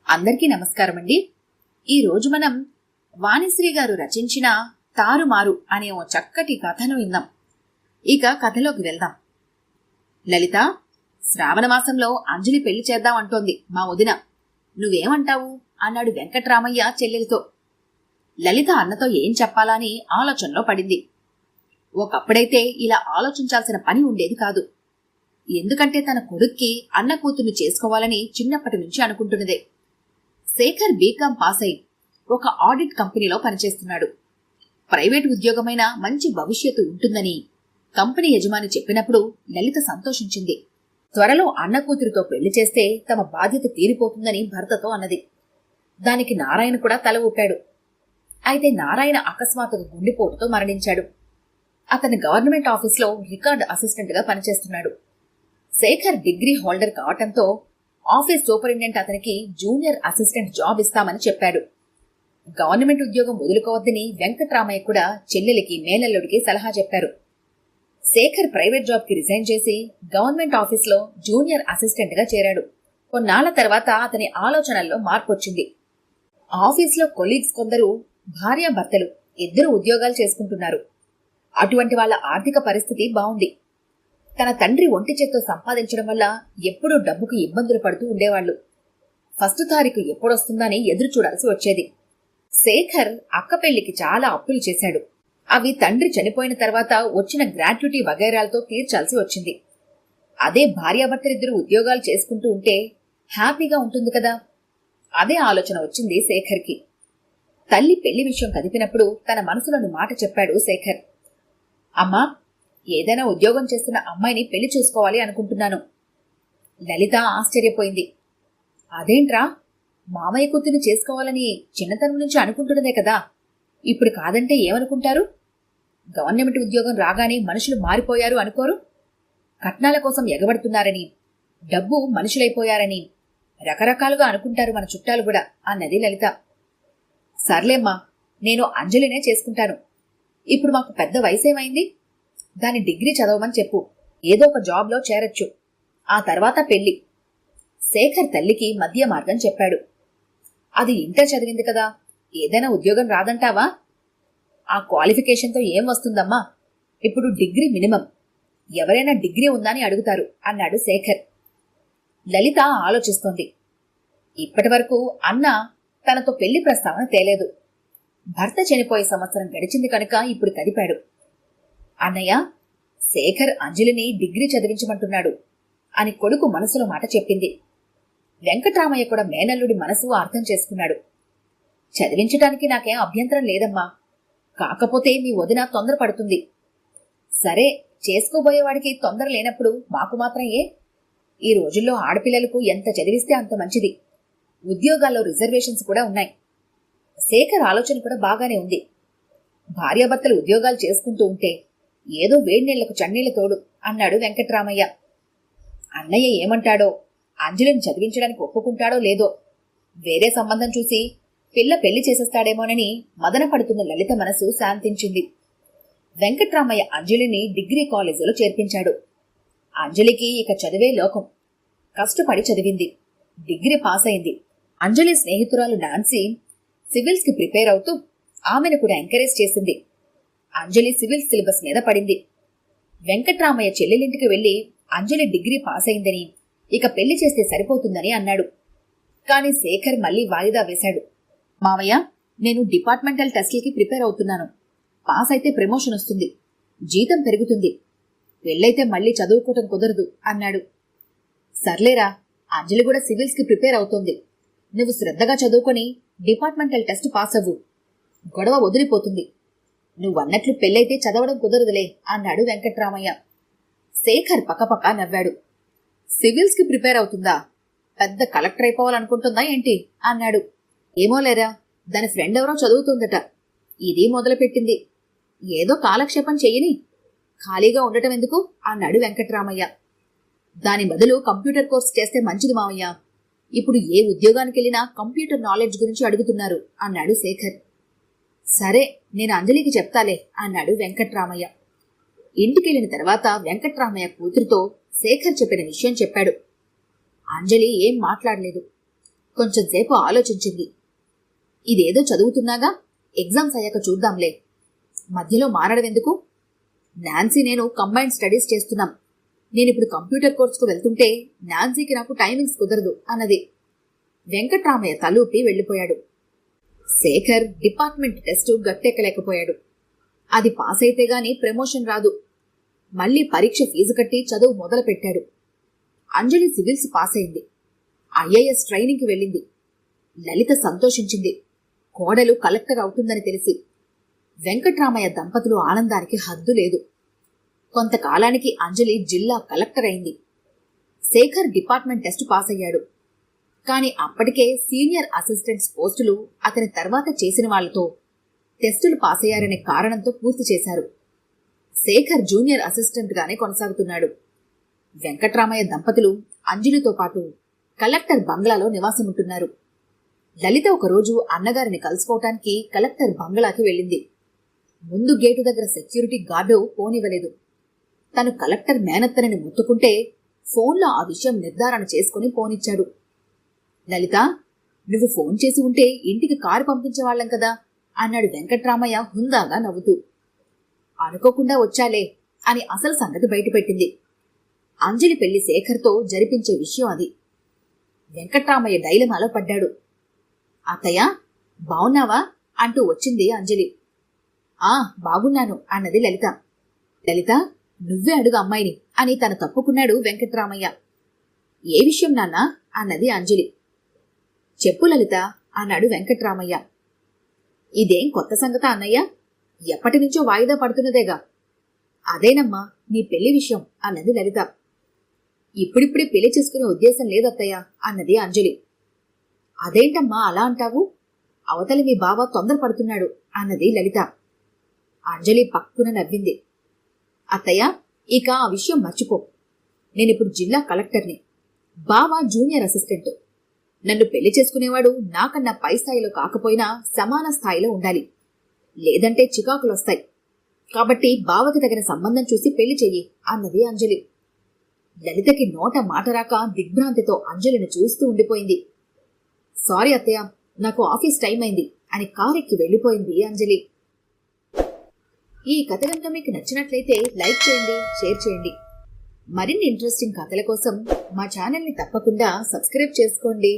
అందరికీ నమస్కారం అండి. ఈరోజు మనం వాణిశ్రీ గారు రచించిన తారుమారు అనే ఓ చక్కటి కథను విందాం. ఇక కథలోకి వెళ్దాం. లలిత, శ్రావణ మాసంలో అంజలి పెళ్లి చేద్దాం అంటోంది మా వదిన. నువ్వేమంటావు అన్నాడు వెంకట్రామయ్య చెల్లెలితో. లలిత అన్నతో ఏం చెప్పాలని ఆలోచనలో పడింది. ఒకప్పుడైతే ఇలా ఆలోచించాల్సిన పని ఉండేది కాదు. ఎందుకంటే తన కొడుక్కి అన్న కూతుర్ని చేసుకోవాలని చిన్నప్పటి నుంచి అనుకుంటున్నదే. శేఖర్ బీకాం పాస్ అయి ఒక ఆడిట్ కంపెనీలో పనిచేస్తున్నాడు. ప్రైవేట్ ఉద్యోగమైన మంచి భవిష్యత్తు ఉంటుందని కంపెనీ యజమాని చెప్పినప్పుడు లలిత సంతోషించింది. త్వరలో అన్న కూతురితో పెళ్లి చేస్తే తమ బాధ్యత తీరిపోతుందని భర్తతో అన్నది. దానికి నారాయణ కూడా తల ఊపాడు. అయితే నారాయణ అకస్మాత్తుగా గుండెపోటుతో మరణించాడు. అతను గవర్నమెంట్ ఆఫీస్లో రికార్డ్ అసిస్టెంట్ గా పనిచేస్తున్నాడు. శేఖర్ డిగ్రీ హోల్డర్ కావటంతో ఆఫీస్ సూపరింటెండెంట్ అతనికి జూనియర్ అసిస్టెంట్ జాబ్ ఇస్తామని చెప్పాడు. గవర్నమెంట్ ఉద్యోగం వదులుకోవద్దని వెంకట్రామయ్య కూడా చెల్లెలికి మేనల్లుడికి సలహా చెప్పారు. శేఖర్ ప్రైవేట్ జాబ్ కి రిజైన్ చేసి గవర్నమెంట్ ఆఫీస్లో జూనియర్ అసిస్టెంట్ గా చేరాడు. కొన్నాళ్ల తర్వాత అతని ఆలోచనల్లో మార్పు వచ్చింది. ఆఫీస్లో కొలీగ్స్ కొందరు భార్యాభర్తలు ఇద్దరు ఉద్యోగాలు చేసుకుంటున్నారు. అటువంటి వాళ్ళ ఆర్థిక పరిస్థితి బాగుంది. తన తండ్రి ఒంటి చేత్తో సంపాదించడం వల్ల ఎప్పుడూ డబ్బుకు ఇబ్బందులు పడుతూ ఉండేవాళ్లు. ఫస్ట్ తారీఖు ఎప్పుడొస్తుందని ఎదురు చూడాల్సి వచ్చేది. శేఖర్ అక్క పెళ్లికి చాలా అప్పులు చేశాడు. అవి తండ్రి చనిపోయిన తర్వాత వచ్చిన గ్రాట్యుటీ వగైరాలతో తీర్చాల్సి వచ్చింది. అదే భార్యాభర్తలిద్దరూ ఉద్యోగాలు చేసుకుంటూ ఉంటే హ్యాపీగా ఉంటుంది కదా. అదే ఆలోచన వచ్చింది శేఖర్కి. తల్లి పెళ్లి విషయం కదిపినప్పుడు తన మనసులోని మాట చెప్పాడు శేఖర్. అమ్మా, ఏదైనా ఉద్యోగం చేస్తున్న అమ్మాయిని పెళ్లి చేసుకోవాలి అనుకుంటున్నాను. లలిత ఆశ్చర్యపోయింది. అదేంట్రా, మామయ్య కూతురిని చేసుకోవాలని చిన్నతనం నుంచి అనుకుంటున్నదే కదా, ఇప్పుడు కాదంటే ఏమనుకుంటారు? గవర్నమెంట్ ఉద్యోగం రాగానే మనుషులు మారిపోయారు అనుకోరు? కట్నాల కోసం ఎగబడుతున్నారని, డబ్బు మనుషులైపోయారని రకరకాలుగా అనుకుంటారు మన చుట్టాలు కూడా అన్నది లలిత. సర్లేమ్మా, నేను అంజలినే చేసుకుంటాను. ఇప్పుడు మాకు పెద్ద వయసేమైంది? దాని డిగ్రీ చదవమని చెప్పు, ఏదో ఒక జాబ్లో చేరొచ్చు, ఆ తర్వాత పెళ్లి. శేఖర్ తల్లికి మధ్య మార్గం చెప్పాడు. అది ఇంటర్ చదివింది కదా, ఏదైనా ఉద్యోగం రాదంటావా? ఆ క్వాలిఫికేషన్తో ఏం వస్తుందమ్మా, ఇప్పుడు డిగ్రీ మినిమం. ఎవరైనా డిగ్రీ ఉందని అడుగుతారు అన్నాడు శేఖర్. లలిత ఆలోచిస్తోంది. ఇప్పటి వరకు అన్న తనతో పెళ్లి ప్రస్తావన తేలేదు. భర్త చనిపోయే సంవత్సరం గడిచింది కనుక ఇప్పుడు కదిపాడు. అన్నయ్య, శేఖర్ అంజలిని డిగ్రీ చదివించమంటున్నాడు అని కొడుకు మనసులో మాట చెప్పింది. వెంకట్రామయ్య కూడా మేనల్లుడి మనసు అర్థం చేసుకున్నాడు. చదివించటానికి నాకేం అభ్యంతరం లేదమ్మా, కాకపోతే మీ వదిన తొందరపడుతుంది. సరే, చేసుకోబోయేవాడికి తొందర లేనప్పుడు మాకు మాత్రం ఏ? ఈ రోజుల్లో ఆడపిల్లలకు ఎంత చదివిస్తే అంత మంచిది. ఉద్యోగాల్లో రిజర్వేషన్స్ కూడా ఉన్నాయి. శేఖర్ ఆలోచన కూడా బాగానే ఉంది. భార్యాభర్తలు ఉద్యోగాలు చేసుకుంటూ ఉంటే ఏదో వేడినీళ్లకు చన్నీళ్ల తోడు అన్నాడు వెంకట్రామయ్య. అన్నయ్య ఏమంటాడో, అంజలిని చదివించడానికి ఒప్పుకుంటాడో లేదో, వేరే సంబంధం చూసి పిల్ల పెళ్లి చేసేస్తాడేమోనని మదన పడుతున్న లలిత మనసు శాంతించింది. వెంకట్రామయ్య అంజలిని డిగ్రీ కాలేజీలో చేర్పించాడు. అంజలికి ఇక చదివే లోకం. కష్టపడి చదివింది, డిగ్రీ పాస్ అయింది. అంజలి స్నేహితురాలు నాన్సీ సివిల్స్ కి ప్రిపేర్ అవుతూ ఆమెను కూడా ఎంకరేజ్ చేసింది. అంజలి సివిల్ సిలబస్ మీద పడింది. వెంకట్రామయ్య చెల్లెలింటికి వెళ్లి అంజలి డిగ్రీ పాస్ అయిందని, ఇక పెళ్లి చేస్తే సరిపోతుందని అన్నాడు. కాని శేఖర్ మళ్లీ వాయిదా వేశాడు. మామయ్య, నేను డిపార్ట్మెంటల్ టెస్ట్లకి ప్రిపేర్ అవుతున్నాను. పాస్ అయితే ప్రమోషన్ వస్తుంది, జీతం పెరుగుతుంది. పెళ్ళైతే మళ్లీ చదువుకోవటం కుదరదు అన్నాడు. సర్లేరా, అంజలి కూడా సివిల్స్ కి ప్రిపేర్ అవుతోంది. నువ్వు శ్రద్ధగా చదువుకొని డిపార్ట్మెంటల్ టెస్ట్ పాస్ అవ్వు, గొడవ వదిలిపోతుంది. నువ్వన్నట్లు పెళ్ళైతే చదవడం కుదరదులే అన్నాడు వెంకట్రామయ్య. శేఖర్ పక్కపక్క నవ్వాడు. సివిల్స్ కి ప్రిపేర్ అవుతుందా? పెద్ద కలెక్టర్ అయిపోవాలనుకుంటుందా ఏంటి అన్నాడు. ఏమోలేరా, దాని ఫ్రెండ్ ఎవరో చదువుతుందట, ఇది మొదలుపెట్టింది. ఏదో కాలక్షేపం చెయ్యని, ఖాళీగా ఉండటం ఎందుకు అన్నాడు వెంకట్రామయ్య. దాని బదులు కంప్యూటర్ కోర్స్ చేస్తే మంచిది మామయ్య. ఇప్పుడు ఏ ఉద్యోగానికెళ్ళినా కంప్యూటర్ నాలెడ్జ్ గురించి అడుగుతున్నారు అన్నాడు శేఖర్. సరే, నేను అంజలికి చెప్తాలే అన్నాడు వెంకట్రామయ్య. ఇంటికెళ్లిన తర్వాత వెంకట్రామయ్య కూతురితో శేఖర్ చెప్పిన విషయం చెప్పాడు. అంజలి ఏం మాట్లాడలేదు. కొంచెంసేపు ఆలోచించింది. ఇదేదో చదువుతున్నాగా, ఎగ్జామ్స్ అయ్యాక చూద్దాంలే. మధ్యలో మారడమెందుకు? నాన్సీ నేను కంబైన్డ్ స్టడీస్ చేస్తున్నాం. నేనిప్పుడు కంప్యూటర్ కోర్సుకు వెళ్తుంటే నాన్సీకి నాకు టైమింగ్స్ కుదరదు అన్నది. వెంకట్రామయ్య తలూపి వెళ్లిపోయాడు. శేఖర్ డిపార్ట్మెంట్ టెస్టు గట్టెక్కలేకపోయాడు. అది పాస్ అయితే గాని ప్రమోషన్ రాదు. మళ్లీ పరీక్ష ఫీజు కట్టి చదువు మొదలుపెట్టాడు. అంజలి సివిల్స్ పాస్ అయింది. ఐఏఎస్ ట్రైనింగ్కి వెళ్ళింది. లలిత సంతోషించింది, కోడలు కలెక్టర్ అవుతుందని తెలిసి. వెంకట్రామయ్య దంపతులు ఆనందానికి హద్దు లేదు. కొంతకాలానికి అంజలి జిల్లా కలెక్టర్ అయింది. శేఖర్ డిపార్ట్మెంట్ టెస్టు పాస్ అయ్యాడు. కాని అప్పటికే సీనియర్ అసిస్టెంట్స్ పోస్టులు అతని తర్వాత చేసిన వాళ్లతో టెస్టులు పాస్ అయ్యారనే కారణంతో పూర్తి చేశారు. శేఖర్ జూనియర్ అసిస్టెంట్ గానే కొనసాగుతున్నాడు. వెంకట్రామయ్య దంపతులు అంజలితో పాటు కలెక్టర్ బంగ్లాలో నివాసముంటున్నారు. లలిత ఒకరోజు అన్నగారిని కలుసుకోవటానికి కలెక్టర్ బంగ్లాకి వెళ్ళింది. ముందు గేటు దగ్గర సెక్యూరిటీ గార్డు పోనివ్వలేదు. తను కలెక్టర్ మేనత్తనని ముత్తుకుంటే ఫోన్లో ఆ విషయం నిర్ధారణ చేసుకుని పోనిచ్చాడు. లలిత, నువ్వు ఫోన్ చేసి ఉంటే ఇంటికి కారు పంపించేవాళ్లం కదా అన్నాడు వెంకట్రామయ్య హుందాగా నవ్వుతూ. అనుకోకుండా వచ్చాలే అని అసలు సంగతి బయటపెట్టింది. అంజలి పెళ్లి శేఖర్తో జరిపించే విషయం అది. వెంకట్రామయ్య డైలమాలో పడ్డాడు. అత్తయ్య, బావున్నావా అంటూ వచ్చింది అంజలి. ఆ, బాగున్నాను అన్నది లలిత. లలిత, నువ్వే అడుగు అమ్మాయిని అని తను తప్పుకున్నాడు వెంకట్రామయ్య. ఏ విషయం నాన్నా అన్నది అంజలి. చెప్పు లలిత అన్నాడు వెంకట్రామయ్య. ఇదేం కొత్త సంగత అన్నయ్య? ఎప్పటినుంచో వాయిదా పడుతున్నదేగా. అదేనమ్మా, నీ పెళ్లి విషయం అన్నది లలిత. ఇప్పుడిప్పుడే పెళ్లి చేసుకునే ఉద్దేశం లేదత్తయ్య అన్నది అంజలి. అదేంటమ్మా అలా అంటావు? అవతలి మీ బావ తొందరపడుతున్నాడు అన్నది లలిత. అంజలి పక్కున నవ్వింది. అత్తయ్య, ఇక ఆ విషయం మర్చిపో. నేనిప్పుడు జిల్లా కలెక్టర్ని, బావ జూనియర్ అసిస్టెంట్. నన్ను పెళ్లి చేసుకునేవాడు నాకన్నా పై స్థాయిలో కాకపోయినా సమాన స్థాయిలో ఉండాలి, లేదంటే చికాకులొస్తాయి. కాబట్టి బావకి తగిన సంబంధం చూసి పెళ్లి చెయ్యి అన్నది అంజలి. లలితకి నోట మాట రాక దిగ్భ్రాంతితో అంజలిని చూస్తూ ఉండిపోయింది. సారీ అత్తయ్య, నాకు ఆఫీస్ టైం అయింది అని కారెక్కి వెళ్లిపోయింది అంజలి. ఈ కథ కనుక మీకు నచ్చినట్లయితే లైక్ చేయండి, షేర్ చేయండి. మరిన్ని ఇంట్రెస్టింగ్ కథల కోసం మా ఛానల్ని తప్పకుండా సబ్స్క్రైబ్ చేసుకోండి.